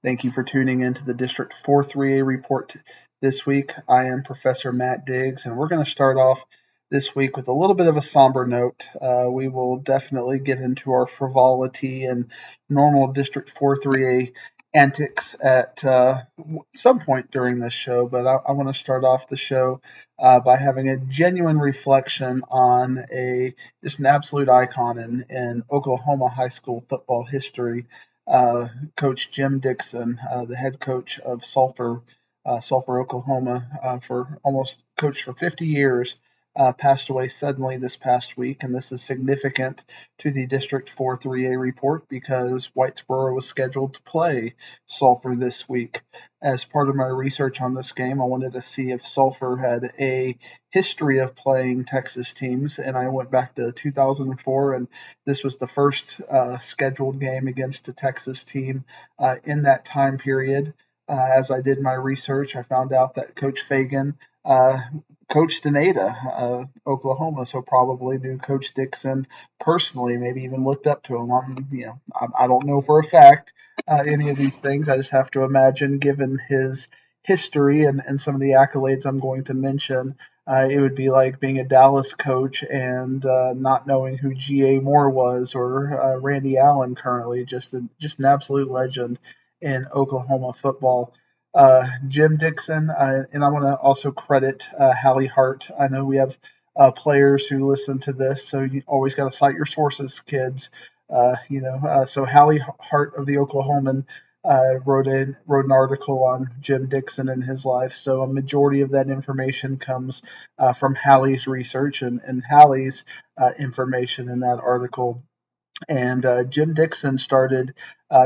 Thank you for tuning in to the District 4-3A report this week. I am Professor Matt Diggs, and we're going to start off this week with a little bit of a somber note. We will definitely get into our frivolity and normal District 4-3A antics at some point during this show, but I want to start off the show by having a genuine reflection on just an absolute icon in Oklahoma high school football history. Coach Jim Dixon, the head coach of Sulphur, Oklahoma, for almost coached for 50 years, passed away suddenly this past week, and this is significant to the District 4-3A report because Whitesboro was scheduled to play Sulphur this week. As part of my research on this game, I wanted to see if Sulphur had a history of playing Texas teams, and I went back to 2004, and this was the first scheduled game against a Texas team in that time period. As I did my research, I found out that Coach Fagan coached in Ada, Oklahoma, so probably knew Coach Dixon personally, maybe even looked up to him. I don't know for a fact any of these things. I just have to imagine, given his history and some of the accolades I'm going to mention, it would be like being a Dallas coach and not knowing who G.A. Moore was or Randy Allen currently, just an absolute legend in Oklahoma football. Jim Dixon, and I want to also credit Hallie Hart. I know we have players who listen to this, so you always got to cite your sources, kids. So Hallie Hart of the Oklahoman wrote an article on Jim Dixon and his life. So a majority of that information comes from Hallie's research and Hallie's information in that article. And Jim Dixon started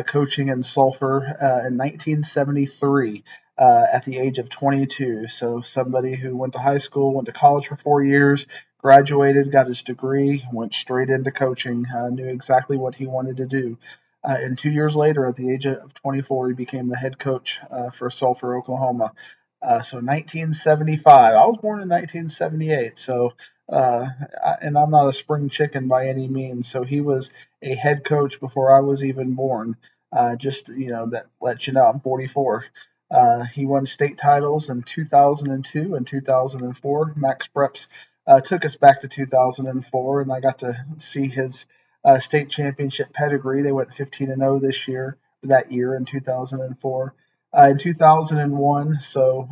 coaching in Sulphur in 1973 at the age of 22. So somebody who went to high school, went to college for 4 years, graduated, got his degree, went straight into coaching, knew exactly what he wanted to do. And 2 years later, at the age of 24, he became the head coach for Sulphur, Oklahoma. So 1975. I was born in 1978, so and I'm not a spring chicken by any means. So he was a head coach before I was even born. Just that lets you know I'm 44. He won state titles in 2002 and 2004. Max Preps took us back to 2004, and I got to see his state championship pedigree. They went 15-0 that year in 2004. In 2001, so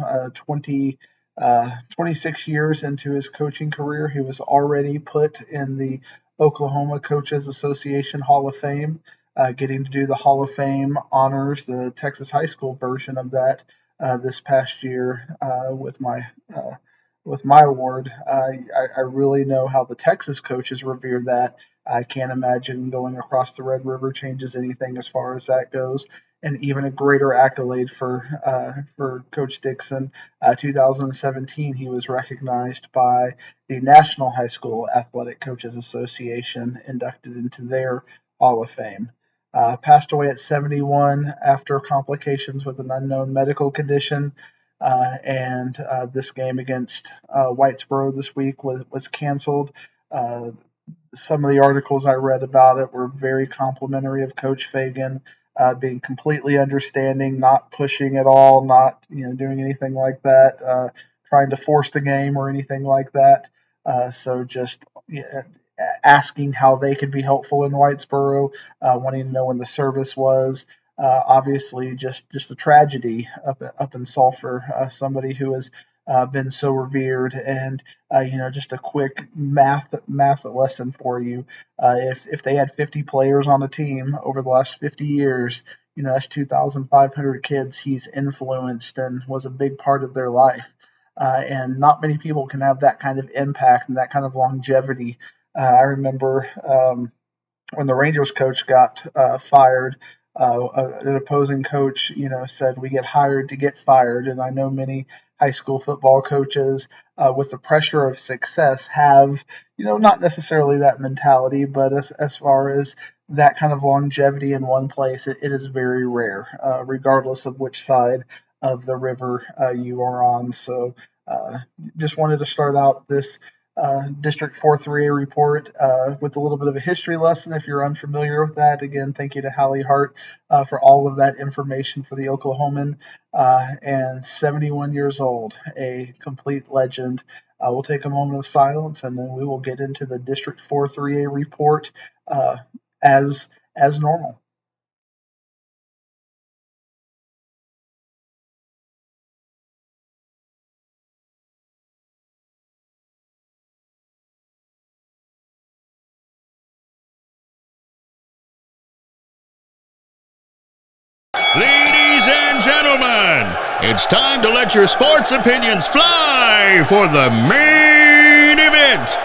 26 years into his coaching career, he was already put in the Oklahoma Coaches Association Hall of Fame, getting to do the Hall of Fame honors, the Texas high school version of that this past year with my award. I really know how the Texas coaches revere that. I can't imagine going across the Red River changes anything as far as that goes. And even a greater accolade for Coach Dixon. 2017, he was recognized by the National High School Athletic Coaches Association, inducted into their Hall of Fame. Passed away at 71 after complications with an unknown medical condition. And this game against Whitesboro this week was canceled. Uh, some of the articles I read about it were very complimentary of Coach Fagan, being completely understanding, not pushing at all, not doing anything like that, trying to force the game or anything like that. So just asking how they could be helpful in Whitesboro, wanting to know when the service was. Obviously, just a tragedy up in Sulphur. Somebody who has been so revered, and just a quick math lesson for you. If they had 50 players on a team over the last 50 years, that's 2,500 kids he's influenced and was a big part of their life. And not many people can have that kind of impact and that kind of longevity. I remember when the Rangers coach got fired, an opposing coach, said we get hired to get fired. And I know many high school football coaches, with the pressure of success, have, not necessarily that mentality, but as far as that kind of longevity in one place, it is very rare, regardless of which side of the river you are on. So, just wanted to start out District 4-3A report with a little bit of a history lesson if you're unfamiliar with that. Again, thank you to Hallie Hart for all of that information for the Oklahoman. And 71 years old, a complete legend. We'll take a moment of silence and then we will get into the District 4-3A report as normal. Ladies and gentlemen, it's time to let your sports opinions fly for the main event.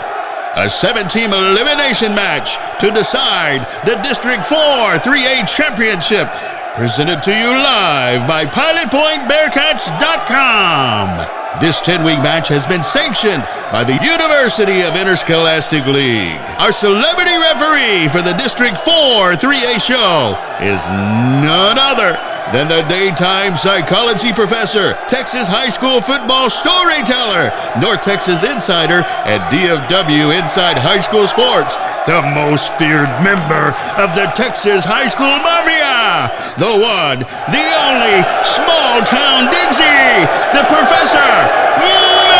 A 7-team elimination match to decide the District 4-3A Championship. Presented to you live by PilotPointBearcats.com. This 10-week match has been sanctioned by the University of Interscholastic League. Our celebrity referee for the District 4-3A show is none other than the daytime psychology professor, Texas high school football storyteller, North Texas insider, and DFW Inside High School Sports, the most feared member of the Texas high school mafia, the one, the only, small town Digsy, the professor, Matt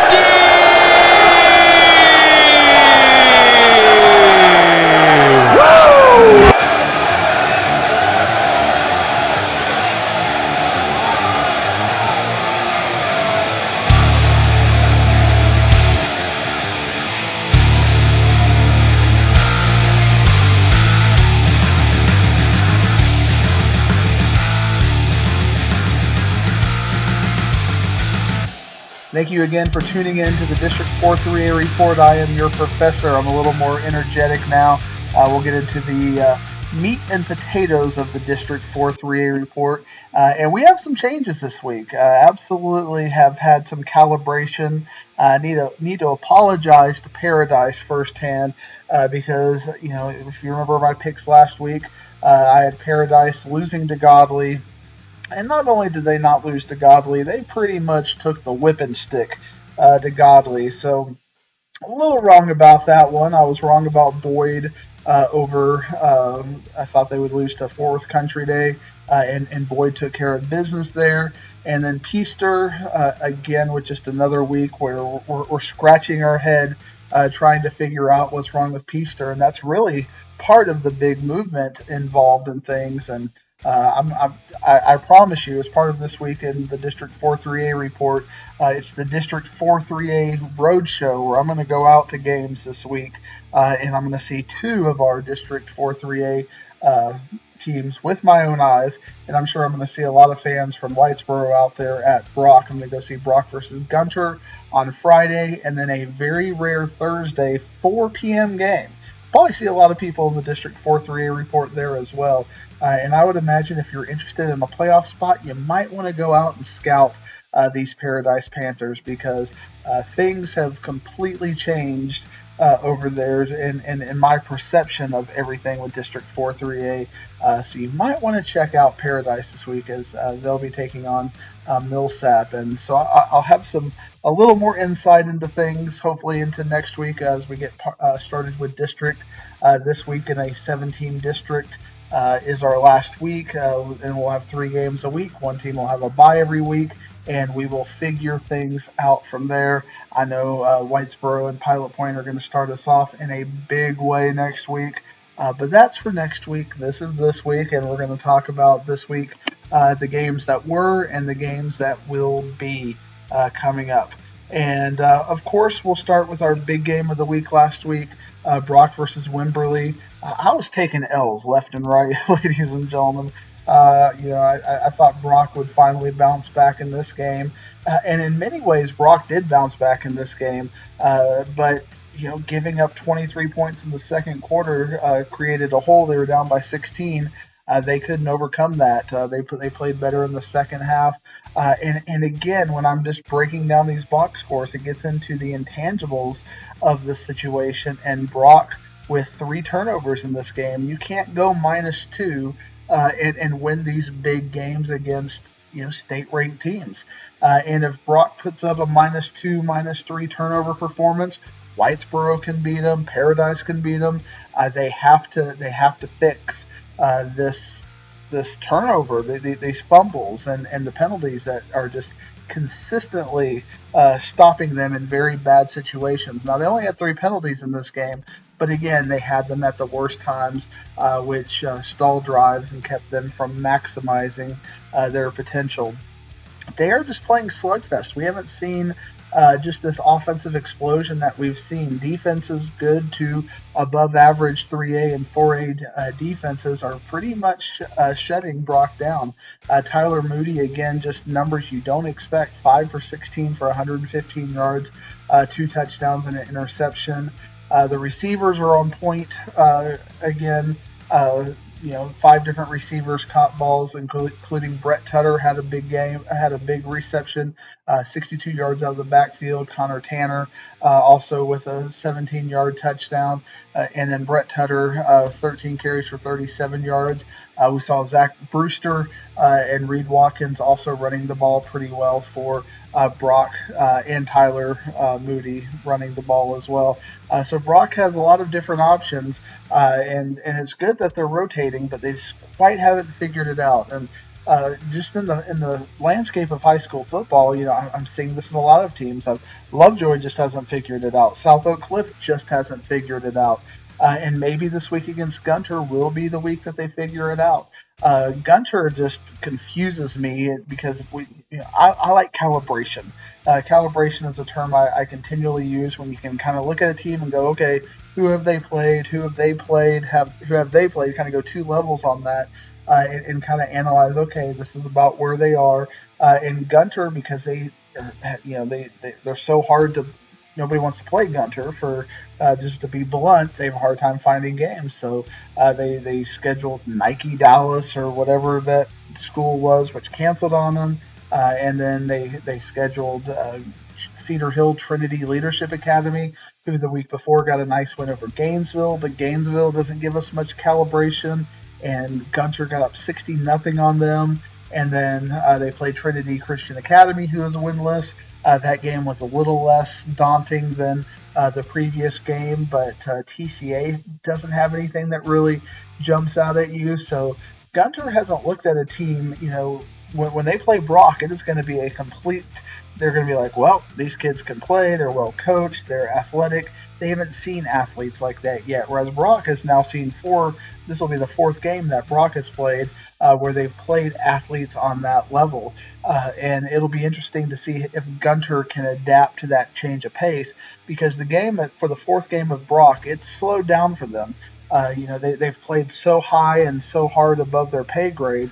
Diggs! Woo! Thank you again for tuning in to the District 4-3A report. I am your professor. I'm a little more energetic now. We'll get into the meat and potatoes of the District 4-3A report. And we have some changes this week. Absolutely have had some calibration. Need to apologize to Paradise firsthand because, if you remember my picks last week, I had Paradise losing to Godly. And not only did they not lose to Godly, they pretty much took the whipping stick to Godly. So a little wrong about that one. I was wrong about Boyd over. I thought they would lose to Fourth Country Day, and Boyd took care of business there. And then Peaster, again, with just another week where we're scratching our head trying to figure out what's wrong with Peaster. And that's really part of the big movement involved in things. And I promise you, as part of this week in the District 4-3A report, it's the District 4-3A Roadshow where I'm going to go out to games this week, and I'm going to see two of our District 4-3A teams with my own eyes, and I'm sure I'm going to see a lot of fans from Whitesboro out there at Brock. I'm going to go see Brock versus Gunter on Friday, and then a very rare Thursday 4 p.m. game. Probably see a lot of people in the District 4-3A report there as well. And I would imagine if you're interested in a playoff spot, you might want to go out and scout these Paradise Panthers because things have completely changed over there in my perception of everything with District 4-3A. So you might want to check out Paradise this week as they'll be taking on Millsap. And so I'll have a little more insight into things, hopefully into next week as we get started with District. This week in a 17 district is our last week, and we'll have 3 games a week. One team will have a bye every week, and we will figure things out from there. I know Whitesboro and Pilot Point are going to start us off in a big way next week, but that's for next week. This is this week, and we're going to talk about this week the games that were and the games that will be coming up. And, of course, we'll start with our big game of the week last week, Brock versus Wimberley. I was taking L's left and right, ladies and gentlemen. I thought Brock would finally bounce back in this game. And in many ways, Brock did bounce back in this game. But giving up 23 points in the second quarter created a hole. They were down by 16. They couldn't overcome that. They played better in the second half. And again, when I'm just breaking down these box scores, it gets into the intangibles of the situation. And Brock, with 3 turnovers in this game, you can't go -2 and win these big games against state-ranked teams. And if Brock puts up a -2, -3 turnover performance, Whitesboro can beat them. Paradise can beat them. They have to fix this turnover, these fumbles, and the penalties that are just consistently stopping them in very bad situations. Now, they only had 3 penalties in this game, but again, they had them at the worst times, which stalled drives and kept them from maximizing their potential. They are just playing slugfest. We haven't seen just this offensive explosion that we've seen. Defenses good to above average 3A and 4A defenses are pretty much shutting Brock down. Tyler Moody, again, just numbers you don't expect: 5 for 16 for 115 yards, 2 touchdowns and an interception. The receivers are on point again. 5 different receivers caught balls, including Brett Tutter had a big game, had a big reception, 62 yards out of the backfield. Connor Tanner also with a 17-yard touchdown, and then Brett Tutter 13 carries for 37 yards. We saw Zach Brewster and Reed Watkins also running the ball pretty well for Brock, and Tyler Moody running the ball as well. So Brock has a lot of different options, and it's good that they're rotating, but they just quite haven't figured it out. And just in the landscape of high school football, I'm seeing this in a lot of teams. Lovejoy just hasn't figured it out. South Oak Cliff just hasn't figured it out. And maybe this week against Gunter will be the week that they figure it out. Gunter just confuses me because I like calibration. Calibration is a term I continually use when you can kind of look at a team and go, okay, who have they played? Who have they played? Who have they played? Kind of go 2 levels on that. And kind of analyze, okay, this is about where they are. In Gunter, because they're so hard to. Nobody wants to play Gunter for, just to be blunt, they have a hard time finding games. So they scheduled Nike Dallas or whatever that school was, which canceled on them. And then they scheduled Cedar Hill Trinity Leadership Academy, who the week before got a nice win over Gainesville, but Gainesville doesn't give us much calibration. And Gunter got up 60-0 on them. And then they played Trinity Christian Academy, who is winless. That game was a little less daunting than the previous game, but TCA doesn't have anything that really jumps out at you. So Gunter hasn't looked at a team, when they play Brock, it is going to be a complete. They're going to be like, well, these kids can play. They're well coached. They're athletic. They haven't seen athletes like that yet. Whereas Brock has now seen 4. This will be the 4th game that Brock has played where they've played athletes on that level. And it'll be interesting to see if Gunter can adapt to that change of pace, because the game for the 4th game of Brock, it's slowed down for them. They've played so high and so hard above their pay grade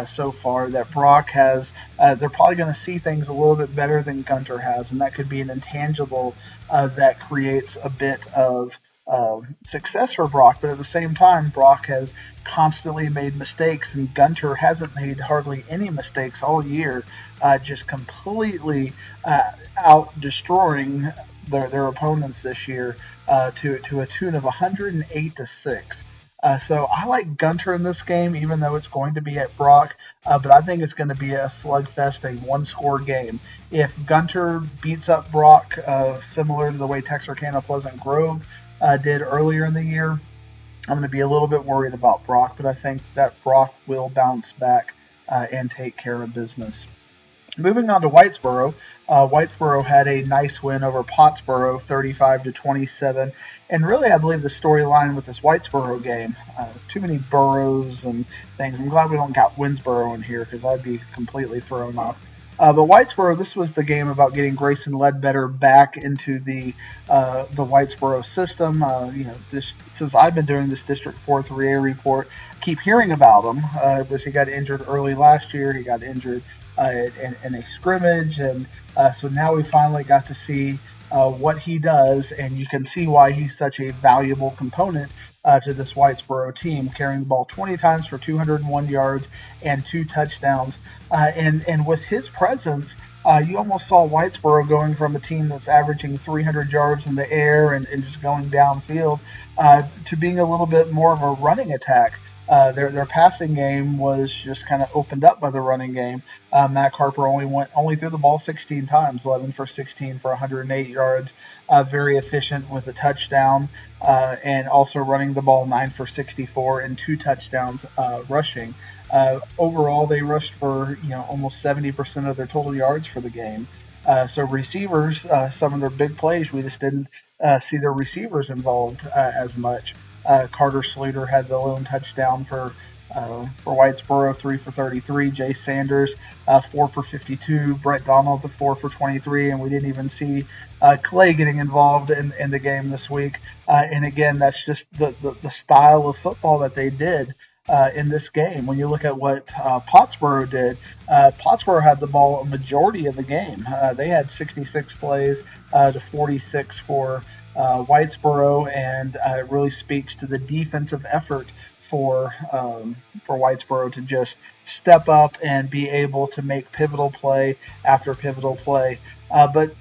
so far that Brock has, they're probably going to see things a little bit better than Gunter has, and that could be an intangible that creates a bit of success for Brock. But at the same time, Brock has constantly made mistakes, and Gunter hasn't made hardly any mistakes all year, just completely out destroying their opponents this year to a tune of 108-6. So I like Gunter in this game, even though it's going to be at Brock, but I think it's going to be a slugfest, a 1-score game. If Gunter beats up Brock, similar to the way Texarkana Pleasant Grove did earlier in the year, I'm going to be a little bit worried about Brock, but I think that Brock will bounce back and take care of business. Moving on to Whitesboro. Whitesboro had a nice win over Pottsboro, 35-27. And really, I believe the storyline with this Whitesboro game, too many boroughs and things. I'm glad we don't got Winsboro in here, because I'd be completely thrown off. But Whitesboro, this was the game about getting Grayson Ledbetter back into the Whitesboro system. Since I've been doing this District 4 3A report, I keep hearing about him because he got injured early last year. He got injured in a scrimmage, and so now we finally got to see what he does, and you can see why he's such a valuable component to this Whitesboro team, carrying the ball 20 times for 201 yards and 2 touchdowns. And with his presence, you almost saw Whitesboro going from a team that's averaging 300 yards in the air and just going downfield to being a little bit more of a running attack. Their passing game was just kind of opened up by the running game. Matt Carper only threw the ball 16 times, 11 for 16 for 108 yards. Very efficient with a touchdown, and also running the ball 9 for 64 and 2 touchdowns rushing. Overall, they rushed for almost 70% of their total yards for the game. So receivers, some of their big plays, we just didn't see their receivers involved as much. Carter Sluter had the lone touchdown for Whitesboro, 3 for 33. Jay Sanders, 4 for 52. Brett Donald, the 4 for 23. And we didn't even see Clay getting involved in the game this week. And again, that's just the style of football that they did. In this game, when you look at what Pottsboro did, Pottsboro had the ball a majority of the game. They had 66 plays to 46 for Whitesboro, and it really speaks to the defensive effort for Whitesboro to just step up and be able to make pivotal play after pivotal play. But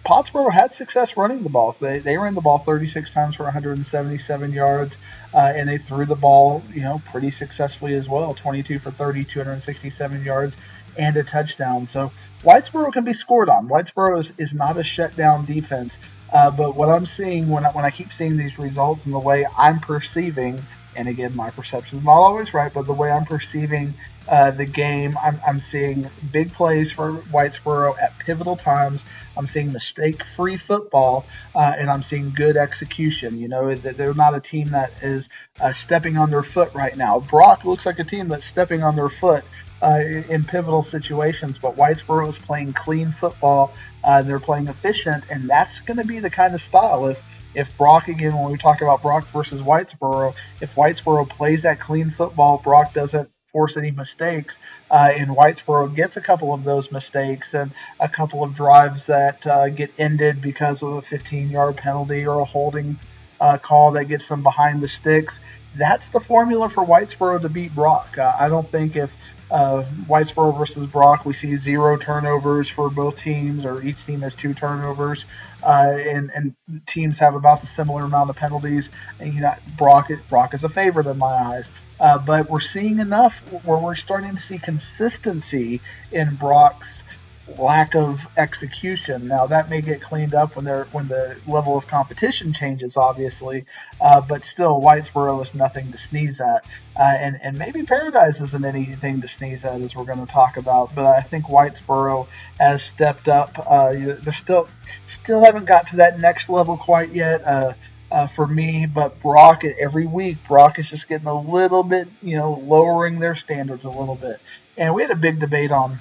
Pottsboro had success running the ball. They ran the ball 36 times for 177 yards, and they threw the ball, pretty successfully as well. 22 for 30, 267 yards, and a touchdown. So Whitesboro can be scored on. Whitesboro is not a shutdown defense. But what I'm seeing when I keep seeing these results and the way I'm perceiving, and again, my perception is not always right, but the way I'm perceiving the game, I'm seeing big plays for Whitesboro at pivotal times. I'm seeing mistake-free football, and I'm seeing good execution. They're not a team that is stepping on their foot right now. Brock looks like a team that's stepping on their foot in pivotal situations, but Whitesboro is playing clean football. They're playing efficient, and that's going to be the kind of style. If Brock, again, when we talk about Brock versus Whitesboro, if Whitesboro plays that clean football, Brock doesn't force any mistakes, and Whitesboro gets a couple of those mistakes and a couple of drives that get ended because of a 15-yard penalty or a holding call that gets them behind the sticks. That's the formula for Whitesboro to beat Brock. I don't think if Whitesboro versus Brock, we see 0 turnovers for both teams, or each team has 2 turnovers, and teams have about the similar amount of penalties. And Brock is a favorite in my eyes. But we're seeing enough where we're starting to see consistency in Brock's lack of execution. Now that may get cleaned up when the level of competition changes, obviously, but still, Whitesboro is nothing to sneeze at, and maybe Paradise isn't anything to sneeze at, as we're going to talk about. But I think Whitesboro has stepped up. They're still haven't got to that next level quite yet. For me, but Brock, every week, Brock is just getting a little bit, lowering their standards a little bit. And we had a big debate on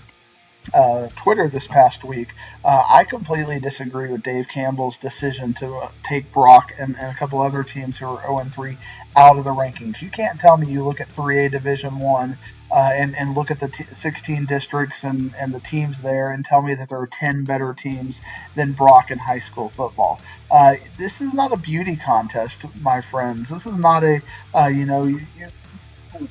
Twitter this past week. I completely disagree with Dave Campbell's decision to take Brock and a couple other teams who are 0-3 out of the rankings. You can't tell me you look at 3A Division I and look at the 16 districts and the teams there and tell me that there are 10 better teams than Brock in high school football. This is not a beauty contest, my friends. This is not a,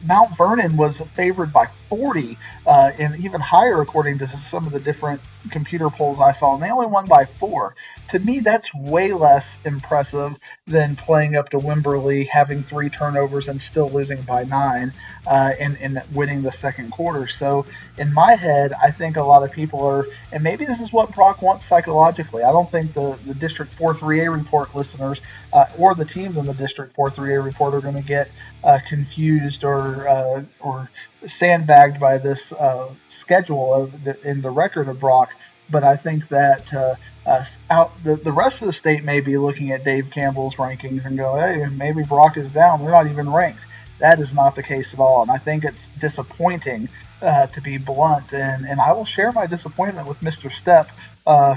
Mount Vernon was favored by 40, and even higher according to some of the different computer polls I saw, and they only won by 4. To me, that's way less impressive than playing up to Wimberley, having 3 turnovers and still losing by 9, and winning the second quarter. So in my head, I think a lot of people are, and maybe this is what Brock wants psychologically. I don't think the District 4-3A report listeners or the teams in the District 4-3A report are going to get confused or sandbagged by this schedule in the record of Brock. But I think that the rest of the state may be looking at Dave Campbell's rankings and go, hey, maybe Brock is down. They're not even ranked. That is not the case at all. And I think it's disappointing, to be blunt. And I will share my disappointment with Mr. Stepp,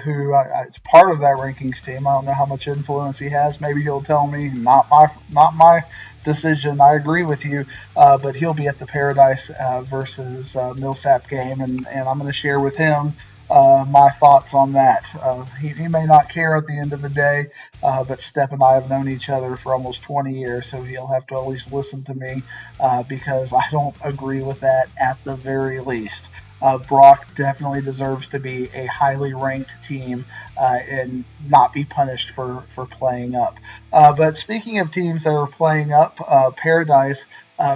who is part of that rankings team. I don't know how much influence he has. Maybe he'll tell me, not my decision. I agree with you, but he'll be at the Paradise versus Millsap game, and I'm going to share with him my thoughts on that. He may not care at the end of the day, but Stepp and I have known each other for almost 20 years, so he'll have to at least listen to me because I don't agree with that at the very least. Brock definitely deserves to be a highly ranked team and not be punished for playing up. But speaking of teams that are playing up, Paradise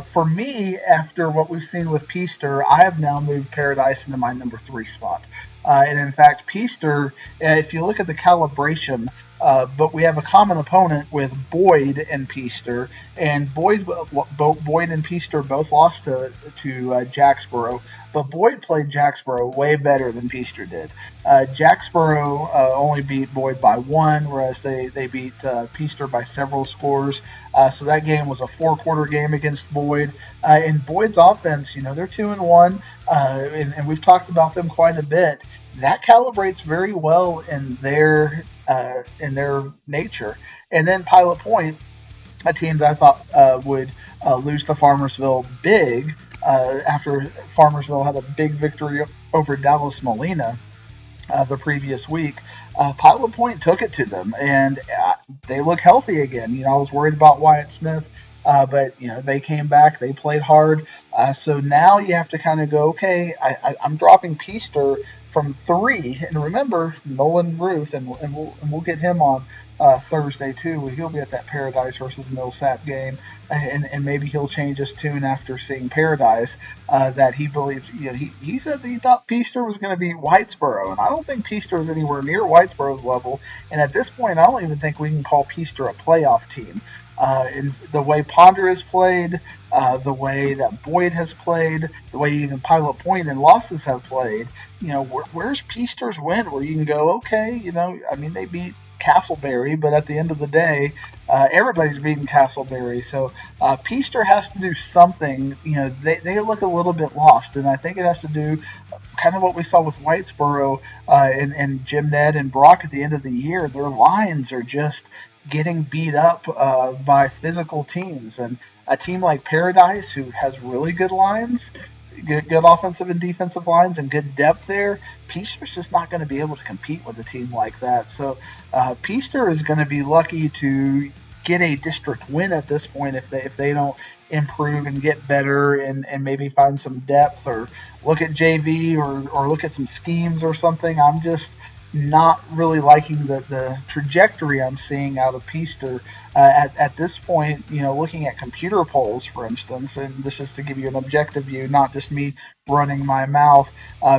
For me, after what we've seen with Peaster, I have now moved Paradise into my number 3 spot. And in fact, Peaster, if you look at the calibration, but we have a common opponent with Boyd and Peaster, and Boyd and Peaster both lost to Jacksboro, but Boyd played Jacksboro way better than Peaster did. Jacksboro only beat Boyd by 1, whereas they beat Peaster by several scores. So that game was a 4-quarter game against Boyd. And Boyd's offense, they're 2-1, and we've talked about them quite a bit. That calibrates very well in their nature. And then Pilot Point, a team that I thought would lose to Farmersville big after Farmersville had a big victory over Dallas Molina the previous week. Pilot Point took it to them, and they look healthy again. I was worried about Wyatt Smith, but they came back. They played hard. So now you have to kind of go, okay, I'm dropping Peaster from 3, and remember Nolan Ruth, and we'll get him on Thursday too. He'll be at that Paradise versus Millsap game, and maybe he'll change his tune after seeing Paradise. That he believes, he said that he thought Peaster was going to be Whitesboro, and I don't think Peaster is anywhere near Whitesboro's level. And at this point, I don't even think we can call Peaster a playoff team. In the way Ponder has played, the way that Boyd has played, the way even Pilot Point and Losses have played, where's Peaster's win where you can go, okay, they beat Castleberry, but at the end of the day, everybody's beating Castleberry. So Peaster has to do something. They look a little bit lost, and I think it has to do kind of what we saw with Whitesboro and Jim Ned and Brock at the end of the year. Their lines are just getting beat up by physical teams, and a team like Paradise, who has really good lines, good offensive and defensive lines, and good depth there, Peaster's just not going to be able to compete with a team like that. So Peaster is going to be lucky to get a district win at this point if they don't improve and get better and maybe find some depth or look at JV or look at some schemes or something. I'm just not really liking the trajectory I'm seeing out of Peaster at this point. Looking at computer polls, for instance, and this is to give you an objective view, not just me running my mouth.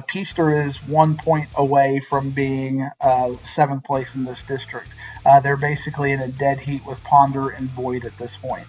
Peaster is 1 point away from being 7th place in this district. They're basically in a dead heat with Ponder and Boyd at this point.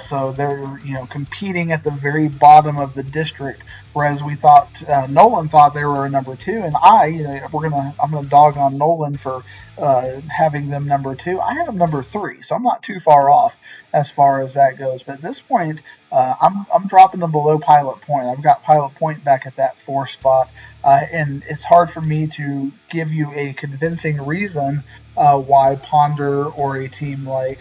So they're competing at the very bottom of the district, whereas we thought Nolan thought they were a number 2, and I'm gonna dog on Nolan for having them number 2. I have them number 3, so I'm not too far off as far as that goes. But at this point, I'm dropping them below Pilot Point. I've got Pilot Point back at that 4 spot, and it's hard for me to give you a convincing reason why Ponder or a team like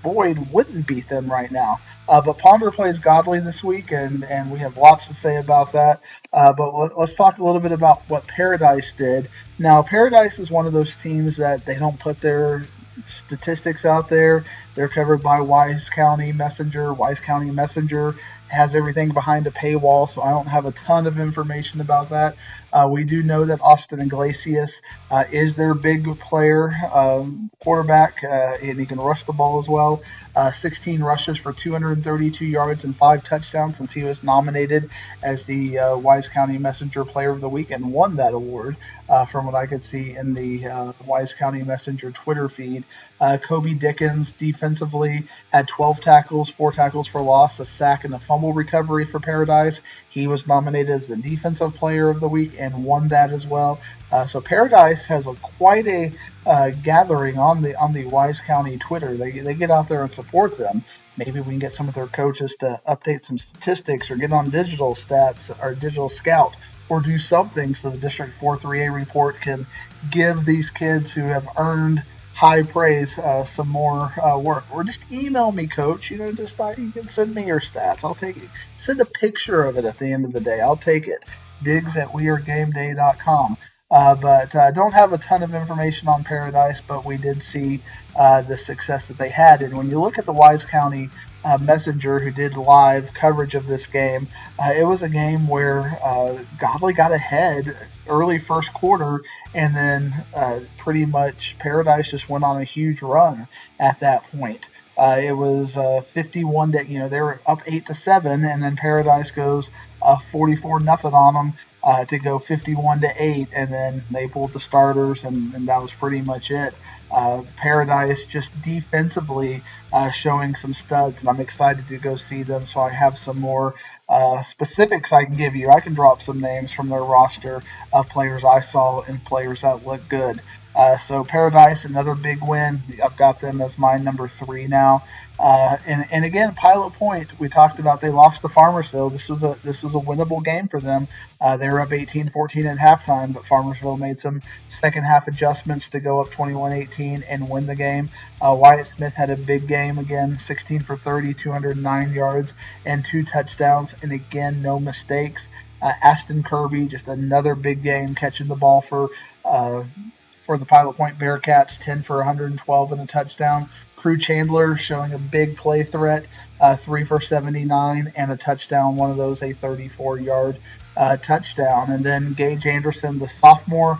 Boyd wouldn't beat them right now. But Ponder plays Godly this week, and we have lots to say about that. But let's talk a little bit about what Paradise did. Now, Paradise is one of those teams that they don't put their statistics out there. They're covered by Wise County Messenger. Wise County Messenger has everything behind a paywall, so I don't have a ton of information about that. We do know that Austin Iglesias is their big player, quarterback, and he can rush the ball as well. 16 rushes for 232 yards and 5 touchdowns since he was nominated as the Wise County Messenger Player of the Week and won that award from what I could see in the Wise County Messenger Twitter feed. Kobe Dickens defensively had 12 tackles, 4 tackles for loss, a sack, and a fumble recovery for Paradise. He was nominated as the Defensive Player of the Week and won that as well. So Paradise has quite a gathering on the Wise County Twitter. They get out there and support them. Maybe we can get some of their coaches to update some statistics or get on digital stats or digital scout or do something so the District 4-3A report can give these kids who have earned high praise some more work. Or just email me, Coach. You can send me your stats. I'll take it. Send a picture of it at the end of the day. I'll take it. Diggs@wearegameday.com. But I don't have a ton of information on Paradise, but we did see the success that they had. And when you look at the Wise County Messenger, who did live coverage of this game, it was a game where Godly got ahead early first quarter, and then pretty much Paradise just went on a huge run at that point. It was 51 to, they were up 8-7, and then Paradise goes 44 nothing on them to go 51 to 8, and then they pulled the starters, and that was pretty much it. Paradise just defensively showing some studs, and I'm excited to go see them. So I have some more specifics I can give you. I can drop some names from their roster of players I saw and players that look good. So Paradise, another big win. I've got them as my number 3 now. And again, Pilot Point. We talked about they lost to Farmersville. This was a winnable game for them. They were up 18-14 at halftime, but Farmersville made some second half adjustments to go up 21-18 and win the game. Wyatt Smith had a big game again, 16 for 30, 209 yards and 2 touchdowns, and again no mistakes. Ashton Kirby, just another big game, catching the ball for the Pilot Point Bearcats, 10 for 112 and a touchdown. Crew Chandler showing a big play threat, 3 for 79 and a touchdown. One of those a 34-yard touchdown. And then Gage Anderson, the sophomore,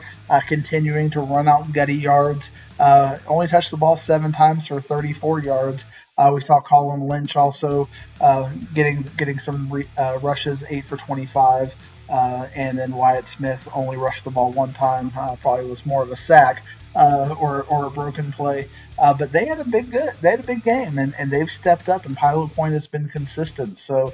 continuing to run out gutty yards. Only touched the ball 7 times for 34 yards. We saw Colin Lynch also getting some rushes, 8 for 25. And then Wyatt Smith only rushed the ball 1 time. Probably was more of a sack or a broken play. But they had a big game, and they've stepped up. And Pilot Point has been consistent. So,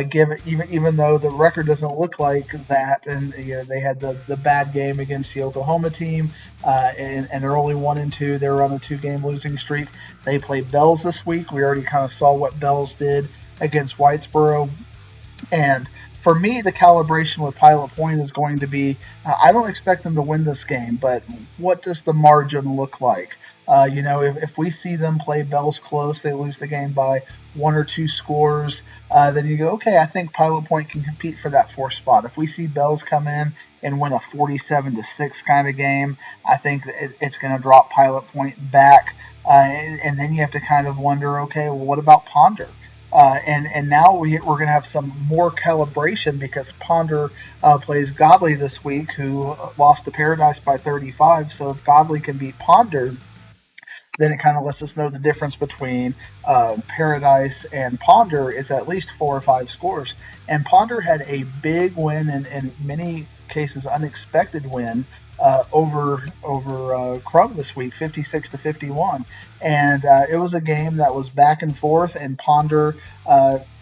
even though the record doesn't look like that, and they had the bad game against the Oklahoma team, and they're only 1-2. They're on a 2-game losing streak. They play Bells this week. We already kind of saw what Bells did against Whitesboro, and for me, the calibration with Pilot Point is going to be, I don't expect them to win this game, but what does the margin look like? If we see them play Bells close, they lose the game by 1 or 2 scores, then you go, okay, I think Pilot Point can compete for that 4th spot. If we see Bells come in and win a 47-6 kind of game, I think it's going to drop Pilot Point back, and then you have to kind of wonder, okay, well, what about Ponder? And now we're going to have some more calibration because Ponder plays Godley this week, who lost to Paradise by 35. So if Godley can beat Ponder, then it kind of lets us know the difference between Paradise and Ponder is at least 4 or 5 scores. And Ponder had a big win, and in many cases unexpected win over Crum this week, 56-51, and it was a game that was back and forth, and Ponder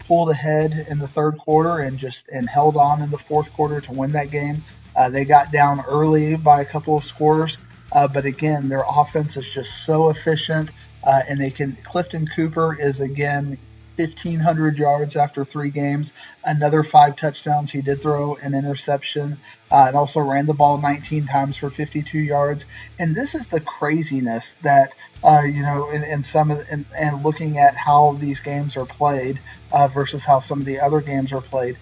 pulled ahead in the 3rd quarter and held on in the 4th quarter to win that game. They got down early by a couple of scores, but again, their offense is just so efficient, and Clifton Cooper is again 1,500 yards after 3 games, another 5 touchdowns. He did throw an interception and also ran the ball 19 times for 52 yards. And this is the craziness that, and looking at how these games are played versus how some of the other games are played.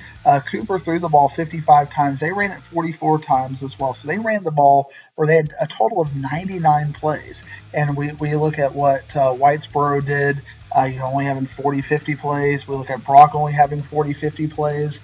Cooper threw the ball 55 times. They ran it 44 times as well. So they ran the ball, or they had a total of 99 plays. And we look at what Whitesboro did. Only having 40-50 plays. We look at Brock only having 40-50 plays.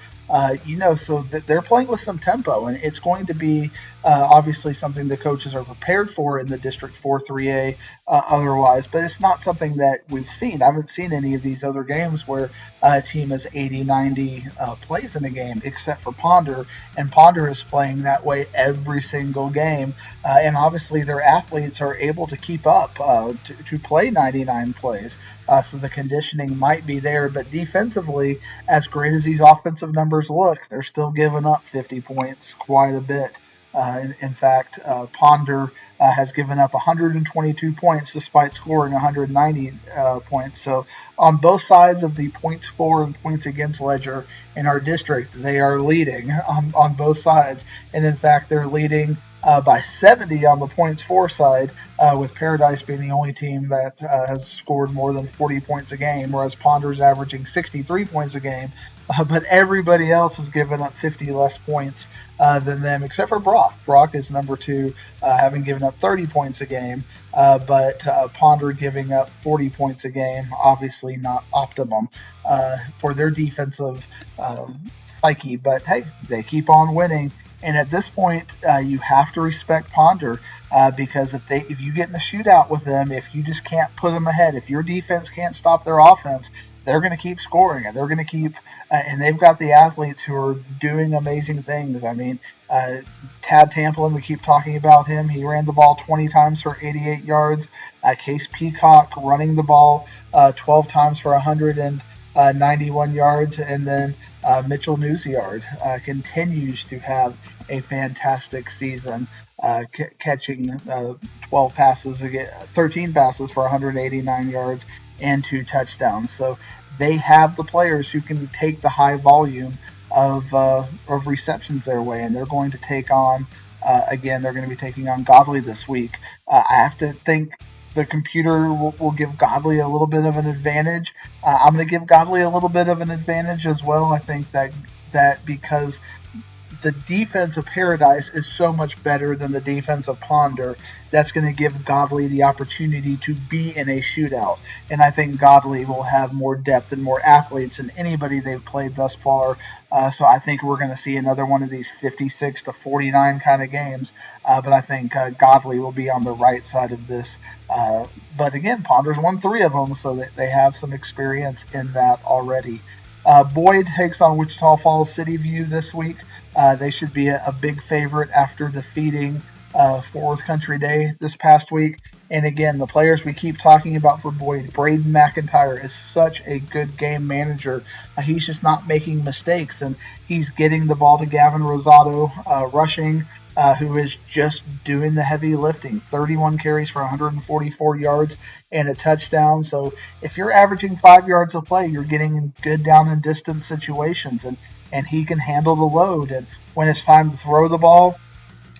So they're playing with some tempo, and it's going to be obviously something the coaches are prepared for in the District 4 3A otherwise, but it's not something that we've seen. I haven't seen any of these other games where a team has 80-90 plays in a game, except for Ponder, and Ponder is playing that way every single game, and obviously their athletes are able to keep up to play 99 plays, so the conditioning might be there, but defensively, as great as these offensive numbers look, they're still giving up 50 points quite a bit. In fact, Ponder has given up 122 points despite scoring 190 points. So on both sides of the points for and points against ledger in our district, they are leading on both sides. And in fact, they're leading by 70 on the points for side, with Paradise being the only team that has scored more than 40 points a game, whereas Ponder's averaging 63 points a game. But everybody else has given up 50 less points than them, except for Brock. Brock is number 2, having given up 30 points a game, but Ponder giving up 40 points a game, obviously not optimum for their defensive psyche. But hey, they keep on winning. And at this point, you have to respect Ponder because if you get in a shootout with them, if you just can't put them ahead, if your defense can't stop their offense, they're going to keep scoring and they're going to keep and they've got the athletes who are doing amazing things. I mean, Tad Tamplin, we keep talking about him. He ran the ball 20 times for 88 yards. Case Peacock running the ball 12 times for 191 yards. And then Mitchell Newsiard continues to have a fantastic season, catching 12 passes, 13 passes for 189 yards and 2 touchdowns. So they have the players who can take the high volume of receptions their way, and they're going to take on again. They're going to be taking on Godley this week. I have to think the computer will give Godley a little bit of an advantage. I'm going to give Godley a little bit of an advantage as well. I think that because the defense of Paradise is so much better than the defense of Ponder, that's going to give Godley the opportunity to be in a shootout. And I think Godley will have more depth and more athletes than anybody they've played thus far. So I think we're going to see another one of these 56-49 kind of games. But I think Godley will be on the right side of this. But again, Ponder's won 3 of them, so that they have some experience in that already. Boyd takes on Wichita Falls City View this week. They should be a big favorite after defeating Fort Worth Country Day this past week. And again, the players we keep talking about for Boyd, Braden McIntyre is such a good game manager. He's just not making mistakes, and he's getting the ball to Gavin Rosado rushing, who is just doing the heavy lifting. 31 carries for 144 yards and a touchdown. So if you're averaging 5 yards a play, you're getting in good down and distance situations, and he can handle the load. And when it's time to throw the ball,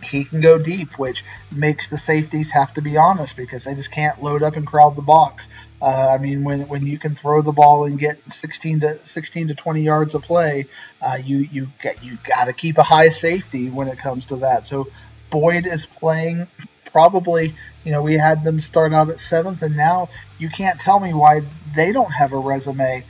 he can go deep, which makes the safeties have to be honest because they just can't load up and crowd the box. I mean, when you can throw the ball and get 16 to 20 yards a play, you got to keep a high safety when it comes to that. So Boyd is playing probably, we had them start out at 7th, and now you can't tell me why they don't have a resume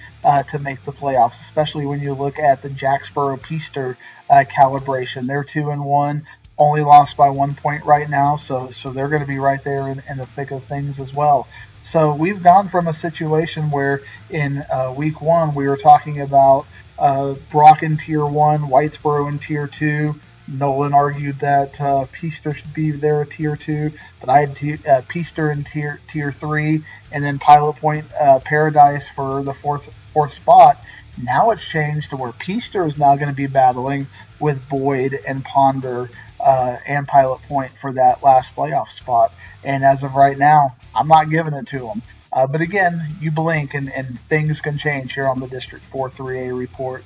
to make the playoffs, especially when you look at the Jacksboro-Peaster calibration. They're 2-1, only lost by 1 point right now, so they're going to be right there in the thick of things as well. So we've gone from a situation where in week 1 we were talking about Brock in Tier 1, Whitesboro in Tier 2. Nolan argued that Peaster should be there at Tier 2, but I had Peaster in tier 3, and then Pilot Point Paradise for the fourth spot. Now it's changed to where Peaster is now going to be battling with Boyd and Ponder and Pilot Point for that last playoff spot. And as of right now, I'm not giving it to them. But again, you blink and things can change here on the District 4 3A report.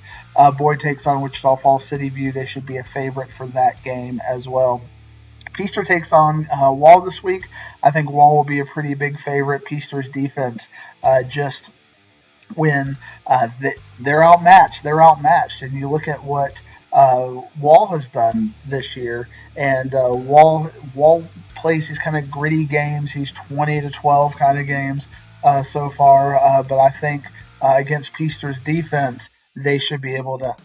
Boyd takes on Wichita Falls City View. They should be a favorite for that game as well. Peaster takes on Wall this week. I think Wall will be a pretty big favorite. Peaster's defense just when they're outmatched. They're outmatched. And you look at what Wall has done this year, and Wall plays these kind of gritty games, these 20-12 kind of games so far. But I think against Peaster's defense, they should be able to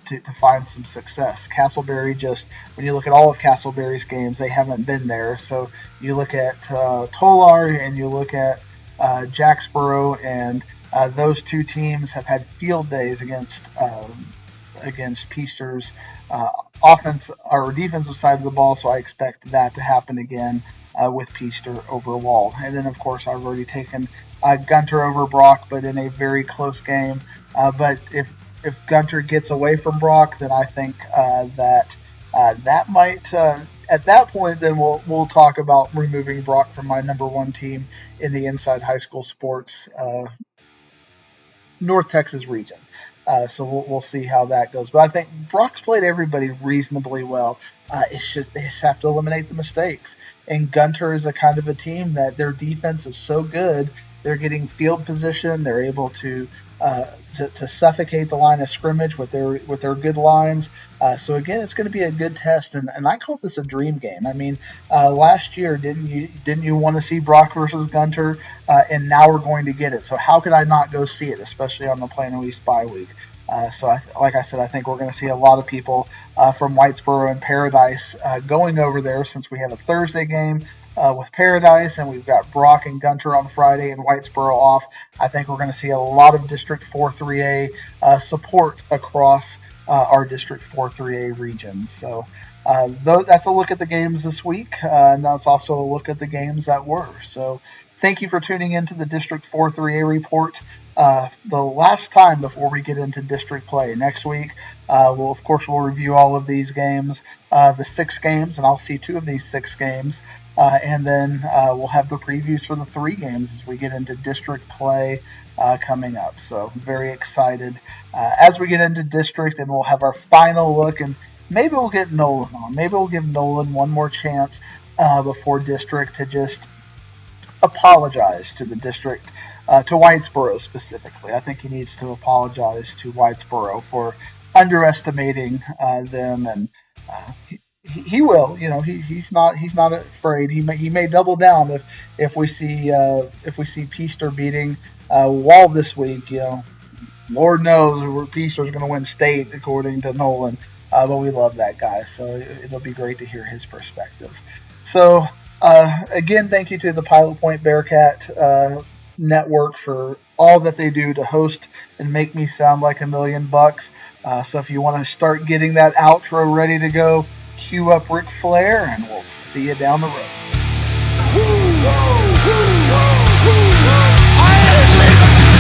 find some success. Castleberry, just when you look at all of Castleberry's games, they haven't been there. So you look at Tolar and you look at Jacksboro, and those two teams have had field days against Peaster's offense or defensive side of the ball. So I expect that to happen again with Peaster over Wall. And then, of course, I've already taken Gunter over Brock, but in a very close game. But if Gunter gets away from Brock, then I think that might at that point, then we'll talk about removing Brock from my number 1 team in the Inside High School Sports North Texas region. So we'll see how that goes. But I think Brock's played everybody reasonably well. They just have to eliminate the mistakes. And Gunter is a kind of a team that their defense is so good, they're getting field position. They're able to suffocate the line of scrimmage with their good lines. So again, it's going to be a good test, and I call this a dream game. I mean, last year didn't you want to see Brock versus Gunter, and now we're going to get it. So how could I not go see it, especially on the Plano East bye week? Like I said, I think we're going to see a lot of people from Whitesboro and Paradise going over there, since we have a Thursday game with Paradise, and we've got Brock and Gunter on Friday and Whitesboro off. I think we're going to see a lot of District 4 3A support across our District 4 3A region. So that's a look at the games this week, and that's also a look at the games that were. So thank you for tuning into the District 4 3A report. The last time before we get into district play next week, we'll review all of these games, the 6 games, and I'll see 2 of these 6 games, and then we'll have the previews for the 3 games as we get into district play coming up. So I'm very excited as we get into district, and we'll have our final look, and maybe we'll get Nolan on. Maybe we'll give Nolan one more chance before district to just apologize to the district, to Whitesboro specifically. I think he needs to apologize to Whitesboro for underestimating them, and he will. You know, he's not afraid. He may double down if we see Peaster beating Wall this week. You know, Lord knows Peaster's going to win state according to Nolan. But we love that guy, so it'll be great to hear his perspective. So, again, thank you to the Pilot Point Bearcat network for all that they do to host and make me sound like $1,000,000. So if you want to start getting that outro ready to go, cue up Ric Flair, and we'll see you down the road. Woo, woo, woo.